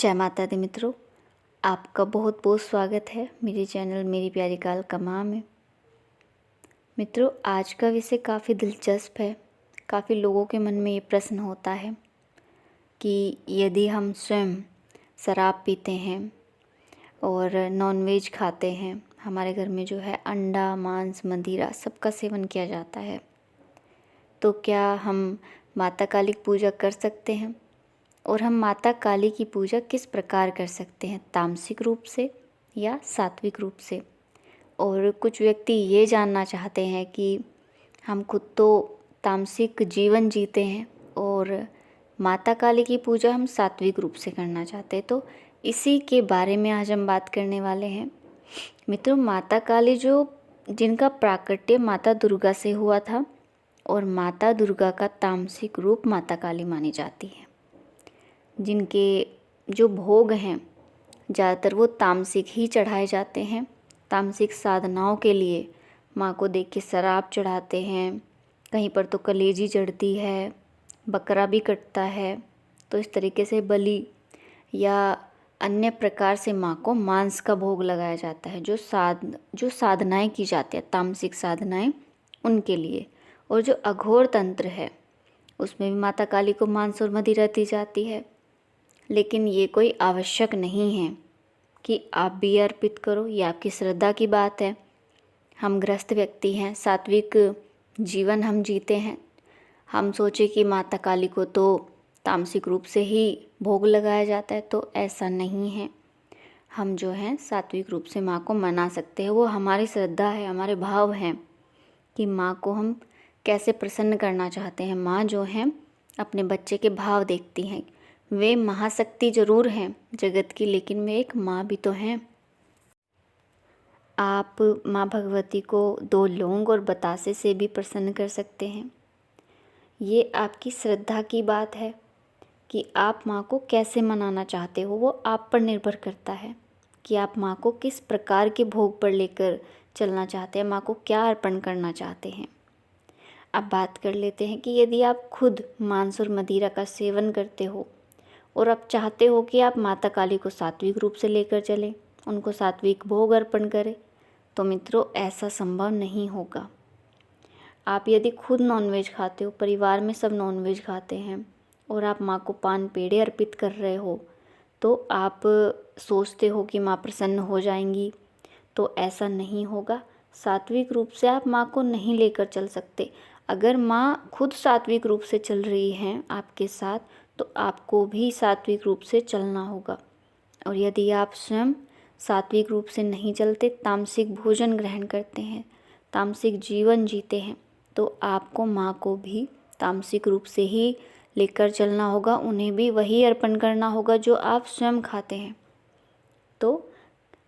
जय माता दी मित्रों, आपका बहुत बहुत स्वागत है मेरे चैनल मेरी प्यारी कालका माँ में। मित्रों, आज का विषय काफ़ी दिलचस्प है। काफ़ी लोगों के मन में ये प्रश्न होता है कि यदि हम स्वयं शराब पीते हैं और नॉनवेज खाते हैं, हमारे घर में जो है अंडा, मांस, मदिरा सबका सेवन किया जाता है, तो क्या हम माता काली की पूजा कर सकते हैं? और हम माता काली की पूजा किस प्रकार कर सकते हैं, तामसिक रूप से या सात्विक रूप से? और कुछ व्यक्ति ये जानना चाहते हैं कि हम खुद तो तामसिक जीवन जीते हैं और माता काली की पूजा हम सात्विक रूप से करना चाहते हैं, तो इसी के बारे में आज हम बात करने वाले हैं। मित्रों, माता काली जिनका प्राकट्य माता दुर्गा से हुआ था और माता दुर्गा का तामसिक रूप माता काली मानी जाती है। जिनके जो भोग हैं ज़्यादातर वो तामसिक ही चढ़ाए जाते हैं। तामसिक साधनाओं के लिए माँ को देख के शराब चढ़ाते हैं, कहीं पर तो कलेजी चढ़ती है, बकरा भी कटता है। तो इस तरीके से बलि या अन्य प्रकार से माँ को मांस का भोग लगाया जाता है, जो साधनाएं की जाती है, तामसिक साधनाएं उनके लिए। और जो अघोर तंत्र है उसमें भी माता काली को मांस और मदिरा दी जाती है। लेकिन ये कोई आवश्यक नहीं है कि आप भी अर्पित करो, ये आपकी श्रद्धा की बात है। हम गृहस्थ व्यक्ति हैं, सात्विक जीवन हम जीते हैं, हम सोचे कि माता काली को तो तामसिक रूप से ही भोग लगाया जाता है, तो ऐसा नहीं है। हम जो हैं सात्विक रूप से माँ को मना सकते हैं। वो हमारी श्रद्धा है, हमारे भाव हैं कि माँ को हम कैसे प्रसन्न करना चाहते हैं। माँ जो हैं अपने बच्चे के भाव देखती हैं। वे महाशक्ति जरूर हैं जगत की, लेकिन वे एक माँ भी तो हैं। आप माँ भगवती को 2 लौंग और बतासे से भी प्रसन्न कर सकते हैं। ये आपकी श्रद्धा की बात है कि आप माँ को कैसे मनाना चाहते हो। वो आप पर निर्भर करता है कि आप माँ को किस प्रकार के भोग पर लेकर चलना चाहते हैं, माँ को क्या अर्पण करना चाहते हैं। अब बात कर लेते हैं कि यदि आप खुद मांस और मदिरा का सेवन करते हो और आप चाहते हो कि आप माता काली को सात्विक रूप से लेकर चलें, उनको सात्विक भोग अर्पण करें, तो मित्रों ऐसा संभव नहीं होगा। आप यदि खुद नॉनवेज खाते हो, परिवार में सब नॉनवेज खाते हैं और आप माँ को पान पेड़े अर्पित कर रहे हो, तो आप सोचते हो कि माँ प्रसन्न हो जाएंगी, तो ऐसा नहीं होगा। सात्विक रूप से आप माँ को नहीं लेकर चल सकते। अगर माँ खुद सात्विक रूप से चल रही हैं आपके साथ, तो आपको भी सात्विक रूप से चलना होगा। और यदि आप स्वयं सात्विक रूप से नहीं चलते, तामसिक भोजन ग्रहण करते हैं, तामसिक जीवन जीते हैं, तो आपको माँ को भी तामसिक रूप से ही लेकर चलना होगा। उन्हें भी वही अर्पण करना होगा जो आप स्वयं खाते हैं। तो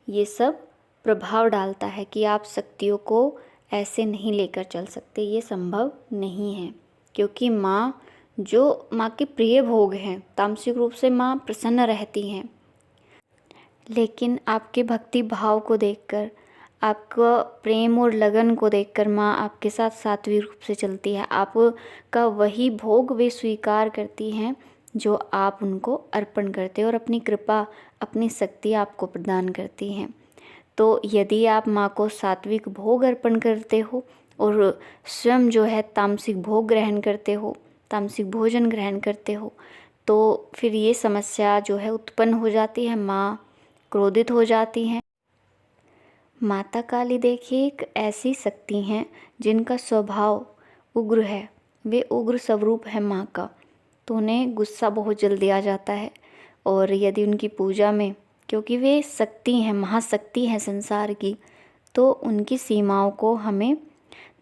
ये सब प्रभाव डालता है कि आप शक्तियों को ऐसे नहीं लेकर चल सकते। ये संभव नहीं है, क्योंकि माँ के प्रिय भोग हैं, तामसिक रूप से माँ प्रसन्न रहती हैं। लेकिन आपके भक्ति भाव को देखकर, आपका प्रेम और लगन को देखकर माँ आपके साथ सात्विक रूप से चलती है। आपका वही भोग वे स्वीकार करती हैं जो आप उनको अर्पण करते हो और अपनी कृपा, अपनी शक्ति आपको प्रदान करती हैं। तो यदि आप माँ को सात्विक भोग अर्पण करते हो और स्वयं जो है तामसिक भोग ग्रहण करते हो, तामसिक भोजन ग्रहण करते हो, तो फिर ये समस्या जो है उत्पन्न हो जाती है। माँ क्रोधित हो जाती हैं। माता काली देखिए एक ऐसी शक्ति हैं जिनका स्वभाव उग्र है। वे उग्र स्वरूप है माँ का, तो उन्हें गुस्सा बहुत जल्दी आ जाता है। और यदि उनकी पूजा में, क्योंकि वे शक्ति हैं, महाशक्ति हैं संसार की, तो उनकी सीमाओं को हमें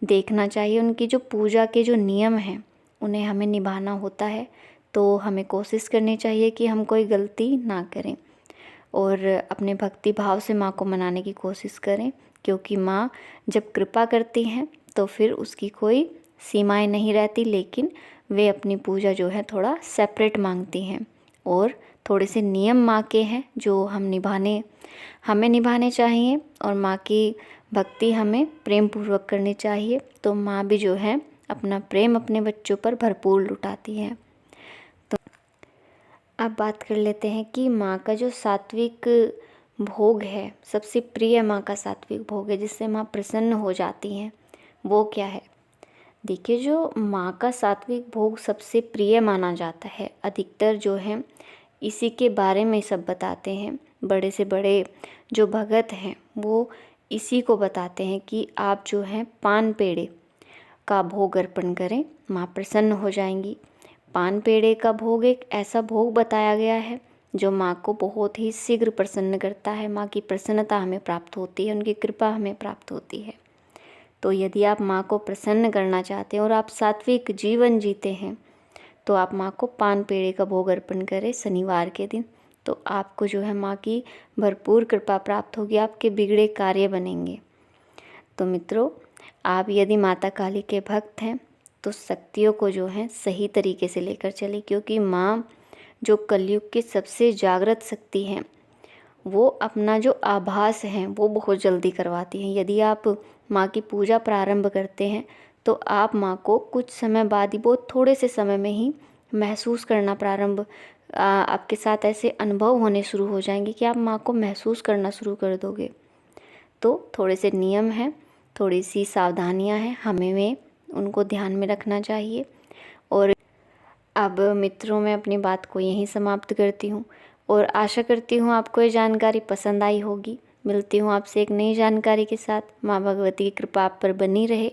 देखना चाहिए। उनकी जो पूजा के जो नियम हैं उन्हें हमें निभाना होता है। तो हमें कोशिश करनी चाहिए कि हम कोई गलती ना करें और अपने भक्ति भाव से माँ को मनाने की कोशिश करें, क्योंकि माँ जब कृपा करती हैं तो फिर उसकी कोई सीमाएं नहीं रहती। लेकिन वे अपनी पूजा जो है थोड़ा सेपरेट मांगती हैं और थोड़े से नियम माँ के हैं जो हमें निभाने चाहिए। और माँ की भक्ति हमें प्रेम पूर्वक करनी चाहिए। तो माँ भी जो है अपना प्रेम अपने बच्चों पर भरपूर लुटाती है। तो अब बात कर लेते हैं कि माँ का जो सात्विक भोग है, सबसे प्रिय माँ का सात्विक भोग है जिससे माँ प्रसन्न हो जाती हैं, वो क्या है? देखिए, जो माँ का सात्विक भोग सबसे प्रिय माना जाता है, अधिकतर जो है इसी के बारे में सब बताते हैं। बड़े से बड़े जो भगत हैं वो इसी को बताते हैं कि आप जो है पान पेड़े का भोग अर्पण करें, माँ प्रसन्न हो जाएंगी। पान पेड़े का भोग एक ऐसा भोग बताया गया है जो माँ को बहुत ही शीघ्र प्रसन्न करता है। माँ की प्रसन्नता हमें प्राप्त होती है, उनकी कृपा हमें प्राप्त होती है। तो यदि आप माँ को प्रसन्न करना चाहते हैं और आप सात्विक जीवन जीते हैं तो आप माँ को पान पेड़े का भोग अर्पण करें शनिवार के दिन। तो आपको जो है माँ की भरपूर कृपा प्राप्त होगी, आपके बिगड़े कार्य बनेंगे। तो मित्रों, आप यदि माता काली के भक्त हैं तो शक्तियों को जो है सही तरीके से लेकर चले, क्योंकि माँ जो कलयुग की सबसे जागृत शक्ति हैं, वो अपना जो आभास है वो बहुत जल्दी करवाती हैं। यदि आप माँ की पूजा प्रारंभ करते हैं तो आप माँ को कुछ समय बाद ही, बहुत थोड़े से समय में ही महसूस करना प्रारंभ आपके साथ ऐसे अनुभव होने शुरू हो जाएंगे कि आप माँ को महसूस करना शुरू कर दोगे। तो थोड़े से नियम हैं, थोड़ी सी सावधानियाँ हैं, हमें उनको ध्यान में रखना चाहिए। और अब मित्रों, मैं अपनी बात को यहीं समाप्त करती हूँ और आशा करती हूँ आपको ये जानकारी पसंद आई होगी। मिलती हूँ आपसे एक नई जानकारी के साथ। माँ भगवती की कृपा आप पर बनी रहे।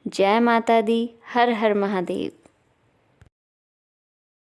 जय माता दी। हर हर महादेव।